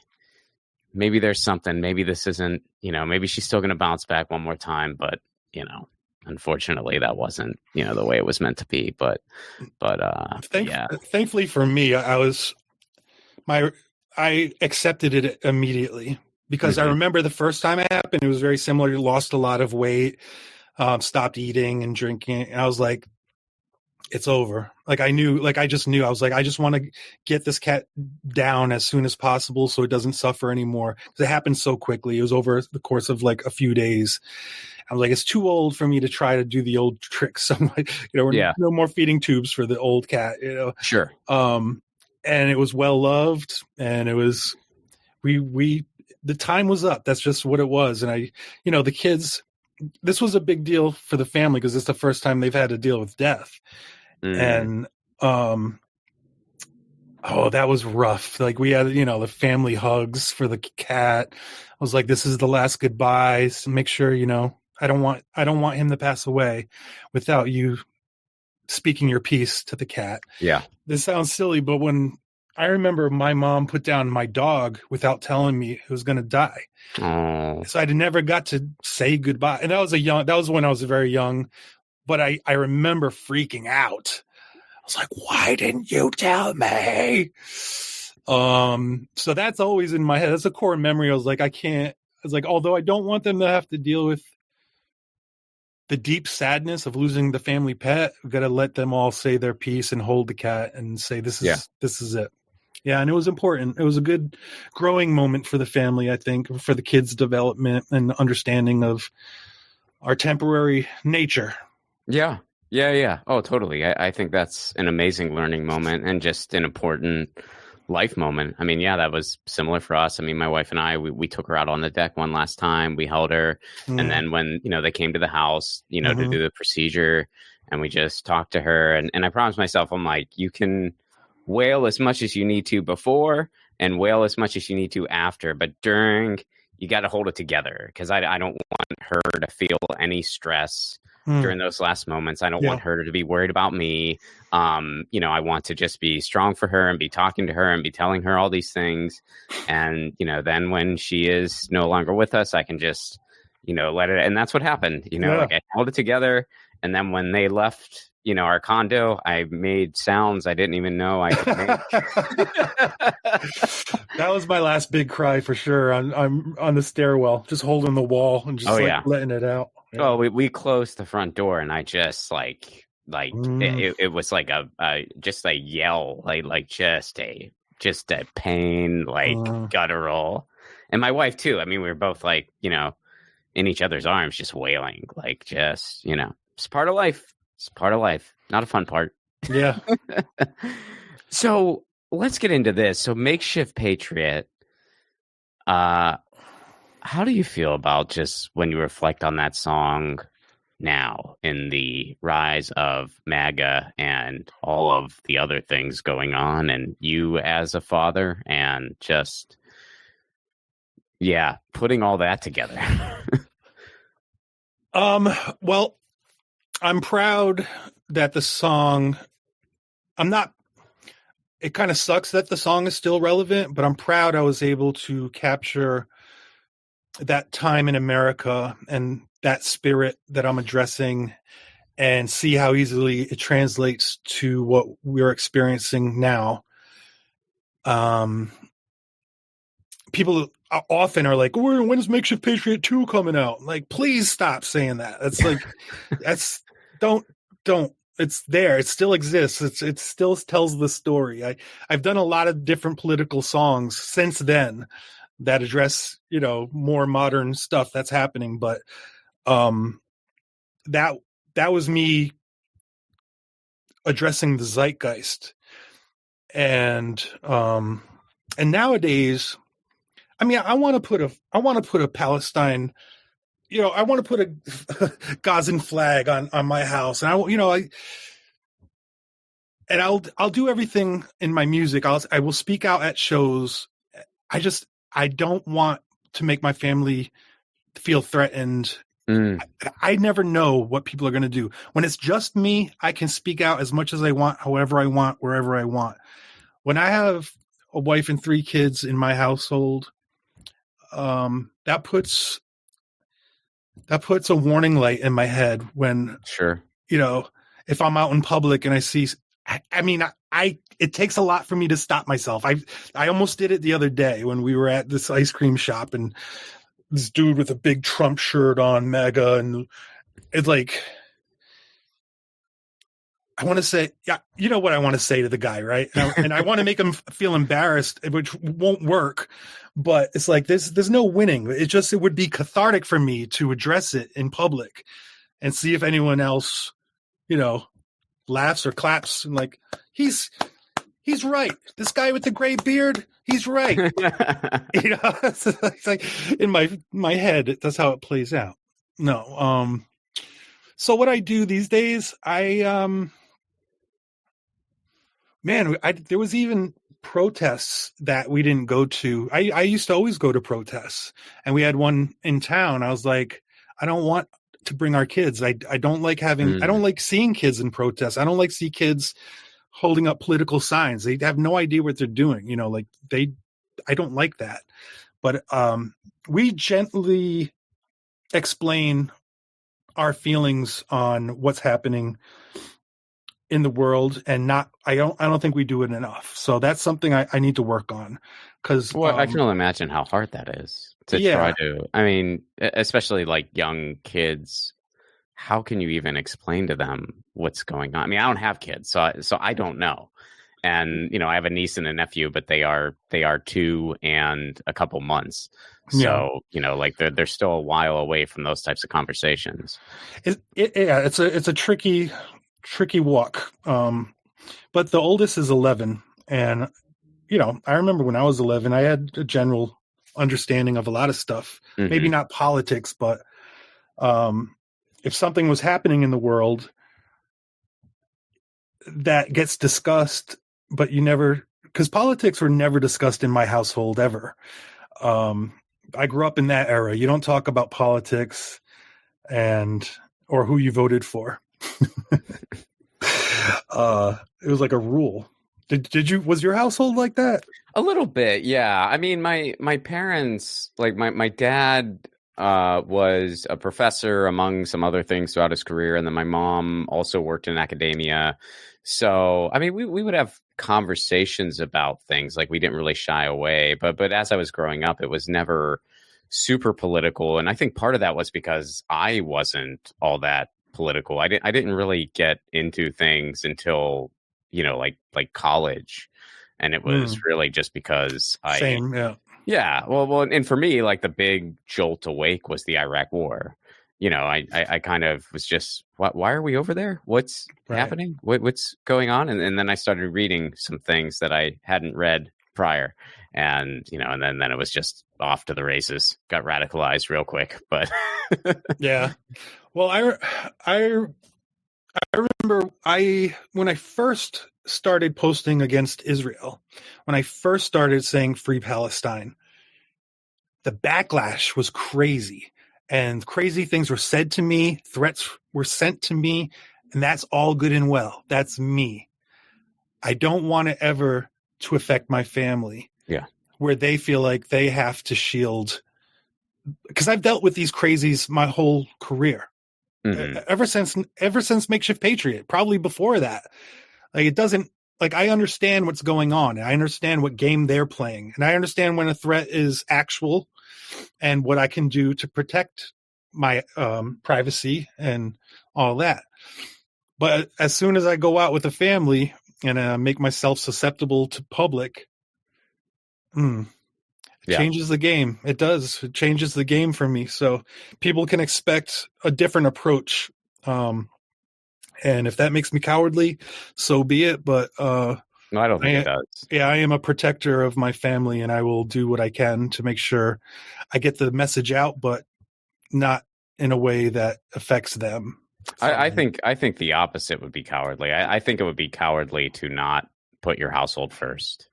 there's something, maybe this isn't, maybe she's still going to bounce back one more time. But, unfortunately that wasn't, the way it was meant to be. But thankfully for me, I accepted it immediately because I remember the first time it happened, it was very similar. Lost a lot of weight, stopped eating and drinking. And I was like, it's over. Like I just knew, I was like, I just want to get this cat down as soon as possible so it doesn't suffer anymore. Because it happened so quickly. It was over the course of like a few days. I was like, it's too old for me to try to do the old tricks. I'm like, no more feeding tubes for the old cat, Sure. And it was well loved, and it was, the time was up. That's just what it was. And the kids, this was a big deal for the family because it's the first time they've had to deal with death. And, that was rough. Like we had, the family hugs for the cat. I was like, this is the last goodbyes. Make sure, I don't want him to pass away without you speaking your piece to the cat. Yeah. This sounds silly, but when I remember my mom put down my dog without telling me it was going to die. Oh. So I never got to say goodbye. And that was when I was very young, but I remember freaking out. I was like, why didn't you tell me? So that's always in my head. That's a core memory. I was like, although I don't want them to have to deal with the deep sadness of losing the family pet, we've got to let them all say their piece and hold the cat and say, this is it. Yeah. And it was important. It was a good growing moment for the family, I think, for the kids' development and understanding of our temporary nature. Yeah. Yeah. Oh, totally. I think that's an amazing learning moment and just an important life moment. I mean, that was similar for us. I mean, my wife and I, we took her out on the deck one last time. We held her. And then when, they came to the house, to do the procedure, and we just talked to her. And I promised myself, I'm like, you can wail as much as you need to before and wail as much as you need to after. But during, you got to hold it together because I don't want her to feel any stress during those last moments. I don't want her to be worried about me. I want to just be strong for her and be talking to her and be telling her all these things. And, then when she is no longer with us, I can just, let it. And that's what happened. Like I held it together. And then when they left, our condo, I made sounds I didn't even know I could make. That was my last big cry for sure. I'm on the stairwell, just holding the wall and just letting it out. Yeah. Oh, we closed the front door, and I just it was like just a yell, like just a pain, guttural. And my wife too. I mean, we were both in each other's arms, just wailing, it's part of life. It's part of life, not a fun part. Yeah. So let's get into this. So Makeshift Patriot. How do you feel about just when you reflect on that song now in the rise of MAGA and all of the other things going on, and you as a father and just, putting all that together? Well, I'm proud that the song, it kind of sucks that the song is still relevant, but I'm proud I was able to capture that time in America and that spirit that I'm addressing and see how easily it translates to what we're experiencing now. people often are like, when's Makeshift Patriot 2 coming out? Like, please stop saying that. That's like, don't. It's there. It still exists. It still tells the story. I've done a lot of different political songs since then that address, more modern stuff that's happening. But that was me addressing the zeitgeist. And nowadays, I mean, I want to put a Palestine, I want to put a Gazan flag on my house, and I'll do everything in my music. I will speak out at shows. I don't want to make my family feel threatened. I never know what people are going to do. When it's just me, I can speak out as much as I want, however I want, wherever I want. When I have a wife and 3 kids in my household, that puts a warning light in my head when, sure, if I'm out in public and I see, it takes a lot for me to stop myself. I almost did it the other day when we were at this ice cream shop, and this dude with a big Trump shirt on, MAGA, and it's like, I want to say, yeah, you know what I want to say to the guy, right? And I want to make him feel embarrassed, which won't work. But it's like, there's no winning. It would be cathartic for me to address it in public and see if anyone else, laughs or claps. And like, he's right. This guy with the gray beard, he's right. It's like in my head, that's how it plays out. No. So what I do these days, there was even protests that we didn't go to. I used to always go to protests, and we had one in town. I was like, I don't want to bring our kids. I don't like I don't like seeing kids in protests. I don't like see kids holding up political signs. They have no idea what they're doing. I don't like that. But we gently explain our feelings on what's happening in the world, and I don't think we do it enough. So that's something I need to work on, because I can only imagine how hard that is to try to. I mean, especially like young kids. How can you even explain to them what's going on? I mean, I don't have kids, so I don't know. And I have a niece and a nephew, but they are 2 and a couple months. So they're still a while away from those types of conversations. It's a tricky walk. But the oldest is 11, and I remember when I was 11, I had a general understanding of a lot of stuff. Mm-hmm. Maybe not politics, but if something was happening in the world that gets discussed, but because politics were never discussed in my household ever. I grew up in that era. You don't talk about politics or who you voted for. It was like a rule. Was your household like that? A little bit, yeah. I mean, my parents, like my dad was a professor among some other things throughout his career, and then my mom also worked in academia. So, I mean, we would have conversations about things, like we didn't really shy away. But as I was growing up, it was never super political, and I think part of that was because I wasn't all that political. I didn't really get into things until like college, and it was really just because Same, yeah. Well, and for me, like the big jolt awake was the Iraq War. I kind of was just, why are we over there? What's happening? What's going on? And then I started reading some things that I hadn't read prior, and and then it was just off to the races. Got radicalized real quick, but yeah. Well, I remember when I first started posting against Israel, when I first started saying Free Palestine, the backlash was crazy, and crazy things were said to me, threats were sent to me, and that's all good and well. That's me. I don't want it ever to affect my family. Yeah. Where they feel like they have to shield, because I've dealt with these crazies my whole career. Mm-hmm. Ever since Makeshift Patriot, probably before that. Like, it doesn't like I understand what's going on. I understand what game they're playing, and I understand when a threat is actual, and what I can do to protect my privacy and all that. But as soon as I go out with a family and make myself susceptible to public, it changes the game. It does. It changes the game for me. So people can expect a different approach. And if that makes me cowardly, so be it. But no, I don't think it does. Yeah, I am a protector of my family, and I will do what I can to make sure I get the message out, but not in a way that affects them. I think the opposite would be cowardly. I think it would be cowardly to not put your household first.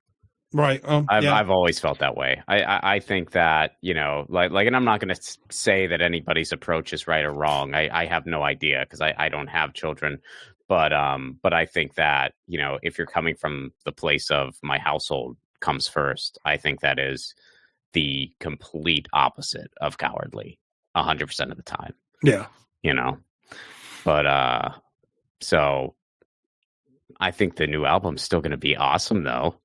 Right. I've always felt that way. I think that, like, and I'm not going to say that anybody's approach is right or wrong. I have no idea because I don't have children. But I think that, if you're coming from the place of my household comes first, I think that is the complete opposite of cowardly 100% of the time. Yeah. But so I think the new album's still going to be awesome, though.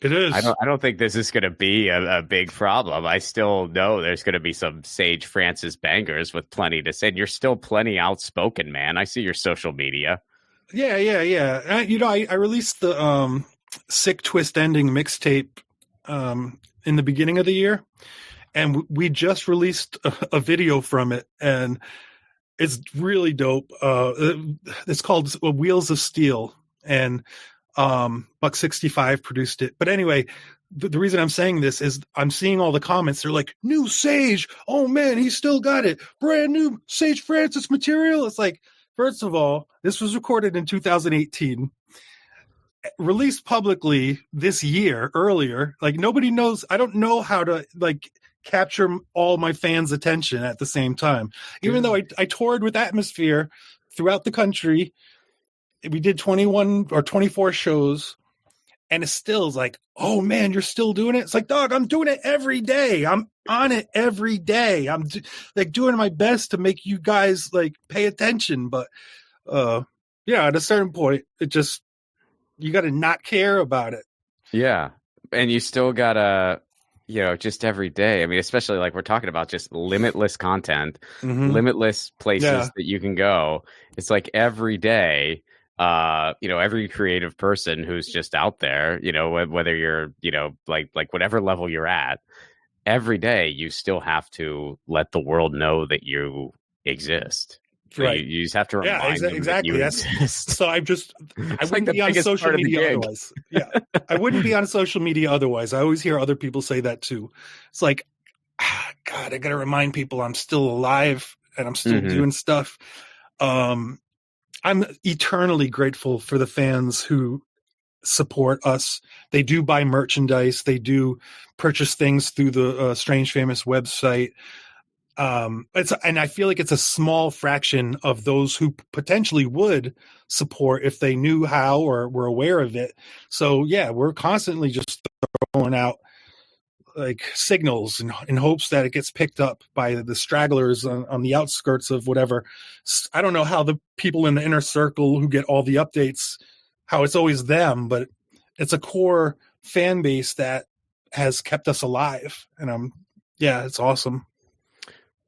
It is. I don't think this is going to be a big problem. I still know there's going to be some Sage Francis bangers with plenty to say. And you're still plenty outspoken, man. I see your social media. Yeah. I released the Sick Twist Ending mixtape in the beginning of the year, and we just released a video from it, and it's really dope. It's called Wheels of Steel, and Buck 65 produced it. But anyway, the reason I'm saying this is I'm seeing all the comments. They're like, new Sage. Oh man, he still got it. Brand new Sage Francis material. It's like, first of all, this was recorded in 2018, released publicly this year earlier. Like nobody knows. I don't know how to capture all my fans' attention at the same time. Even though I toured with Atmosphere throughout the country. We did 21 or 24 shows, and it still is like, oh man, you're still doing it. It's like, dog, I'm doing it every day. I'm on it every day. I'm doing my best to make you guys pay attention. But at a certain point, you got to not care about it. Yeah. And you still got to, just every day. I mean, especially we're talking about just limitless content, limitless places that you can go. It's like every day. Every creative person who's just out there, whether you're, whatever level you're at, every day you still have to let the world know that you exist. Right. You just have to remind them exactly. that you exist. So I wouldn't be on social media otherwise. Yeah. I wouldn't be on social media otherwise. I always hear other people say that too. It's like, God, I got to remind people I'm still alive and I'm still doing stuff. I'm eternally grateful for the fans who support us. They do buy merchandise. They do purchase things through the Strange Famous website. And I feel like it's a small fraction of those who potentially would support if they knew how or were aware of it. So yeah, we're constantly just throwing out signals in hopes that it gets picked up by the stragglers on the outskirts of whatever. I don't know how the people in the inner circle who get all the updates, how it's always them, but it's a core fan base that has kept us alive. And it's awesome.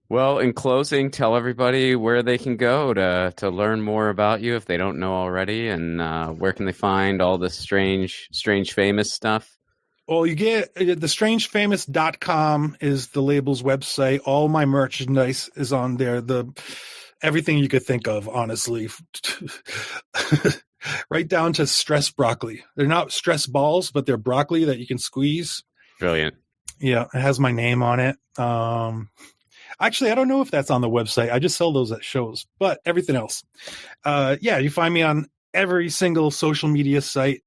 Well, in closing, tell everybody where they can go to learn more about you if they don't know already, and where can they find all the strange famous stuff? Well, you get thestrangefamous.com is the label's website. All my merchandise is on there. Everything you could think of, honestly, right down to stress broccoli. They're not stress balls, but they're broccoli that you can squeeze. Brilliant. Yeah, it has my name on it. Actually, I don't know if that's on the website. I just sell those at shows, but everything else. You find me on every single social media site.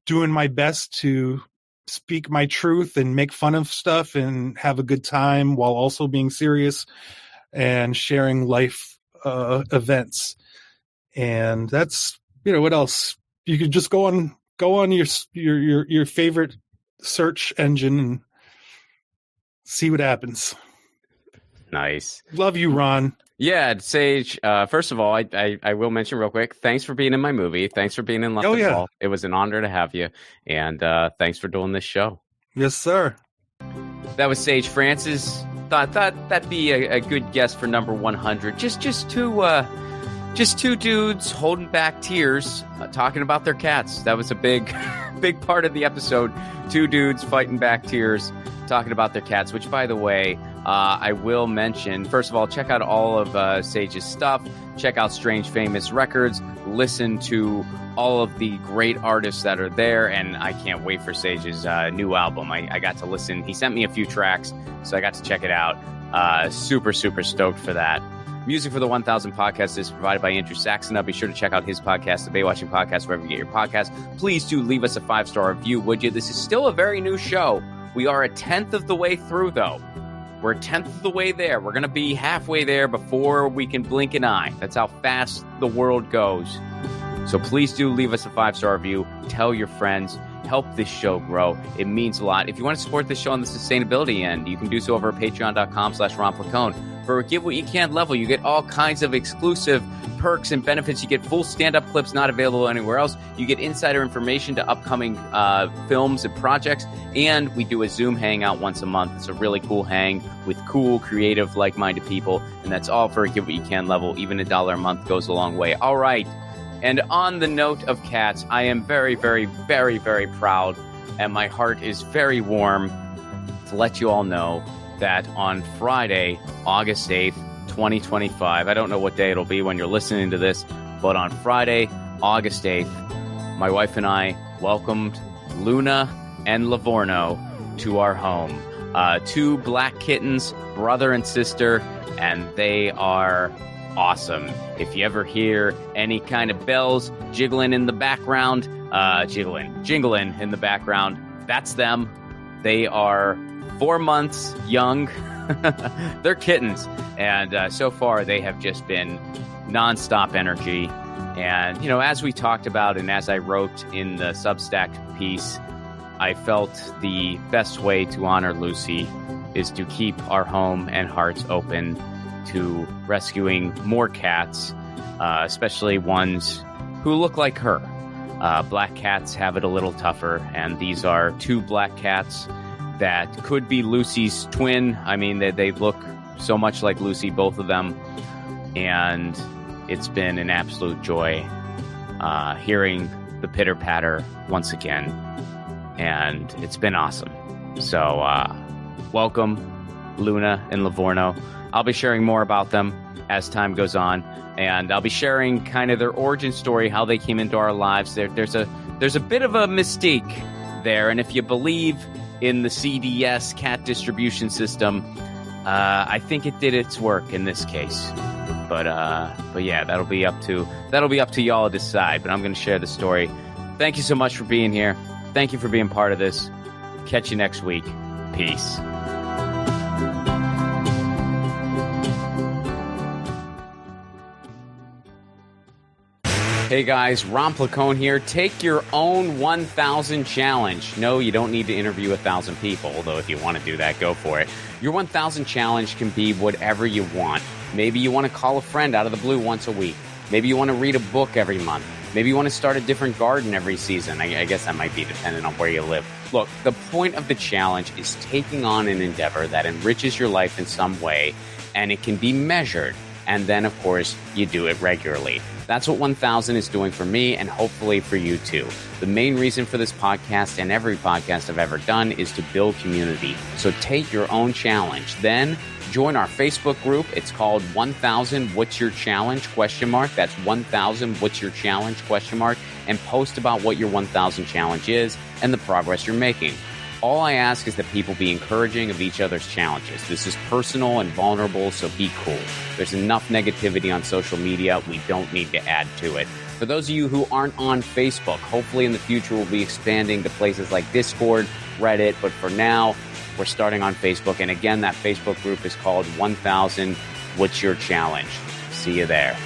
Doing my best to speak my truth and make fun of stuff and have a good time while also being serious and sharing life events. And that's, what else? You could just go on your favorite search engine and see what happens. Nice. Love you, Ron. Yeah, Sage, first of all, I will mention real quick, thanks for being in my movie. Thanks for being in Left of Ball. It was an honor to have you. And thanks for doing this show. Yes, sir. That was Sage Francis. Thought that'd be a good guest for number 100. Just two dudes holding back tears, talking about their cats. That was a big part of the episode. Two dudes fighting back tears, talking about their cats, which, by the way, I will mention, first of all, check out all of Sage's stuff. Check out Strange Famous Records. Listen to all of the great artists that are there. And I can't wait for Sage's new album. I got to listen. He sent me a few tracks, so I got to check it out. Super, super stoked for that. Music for the 1000 Podcast is provided by Andrew Saxon. Be sure to check out his podcast, The Baywatching Podcast, wherever you get your podcast. Please do leave us a 5-star review, would you? This is still a very new show. We are a 10th of the way through, though. We're a 10th of the way there. We're going to be halfway there before we can blink an eye. That's how fast the world goes. So please do leave us a 5-star review. Tell your friends. Help this show grow. It means a lot. If you want to support this show on the sustainability end, you can do so over at patreon.com/romplacone. For a Give What You Can level, you get all kinds of exclusive perks and benefits. You get full stand-up clips not available anywhere else. You get insider information to upcoming films and projects. And we do a Zoom hangout once a month. It's a really cool hang with cool, creative, like-minded people. And that's all for a Give What You Can level. Even $1 a month goes a long way. All right. And on the note of cats, I am very, very, very, very proud. And my heart is very warm to let you all know that on Friday, August 8th, 2025, I don't know what day it'll be when you're listening to this, but on Friday, August 8th, my wife and I welcomed Luna and Livorno to our home. 2 black kittens, brother and sister, and they are awesome. If you ever hear any kind of bells jiggling in the background, jingling in the background, that's them. They are 4 months young. They're kittens. And so far, they have just been nonstop energy. And, you know, as we talked about and as I wrote in the Substack piece, I felt the best way to honor Lucy is to keep our home and hearts open to rescuing more cats, especially ones who look like her. Black cats have it a little tougher, and these are 2 black cats that could be Lucy's twin. I mean, they look so much like Lucy, both of them. And it's been an absolute joy hearing the pitter-patter once again. And it's been awesome. So welcome, Luna and Livorno. I'll be sharing more about them as time goes on. And I'll be sharing kind of their origin story, how they came into our lives. There's a bit of a mystique there. And if you believe in the CDS cat distribution system, I think it did its work in this case. But yeah, that'll be up to y'all to decide. But I'm going to share the story. Thank you so much for being here. Thank you for being part of this. Catch you next week. Peace. Hey guys, Ron Placone here. Take your own 1,000 challenge. No, you don't need to interview 1,000 people, although if you want to do that, go for it. Your 1,000 challenge can be whatever you want. Maybe you want to call a friend out of the blue once a week. Maybe you want to read a book every month. Maybe you want to start a different garden every season. I guess that might be dependent on where you live. Look, the point of the challenge is taking on an endeavor that enriches your life in some way, and it can be measured. And then, of course, you do it regularly. That's what 1,000 is doing for me and hopefully for you too. The main reason for this podcast and every podcast I've ever done is to build community. So take your own challenge. Then join our Facebook group. It's called 1,000 What's Your Challenge? ? That's 1,000 What's Your Challenge ? And post about what your 1,000 challenge is and the progress you're making. All I ask is that people be encouraging of each other's challenges. This is personal and vulnerable, so be cool. There's enough negativity on social media. We don't need to add to it. For those of you who aren't on Facebook, hopefully in the future we'll be expanding to places like Discord, Reddit, but for now, we're starting on Facebook. And again, that Facebook group is called 1,000 What's Your Challenge? See you there.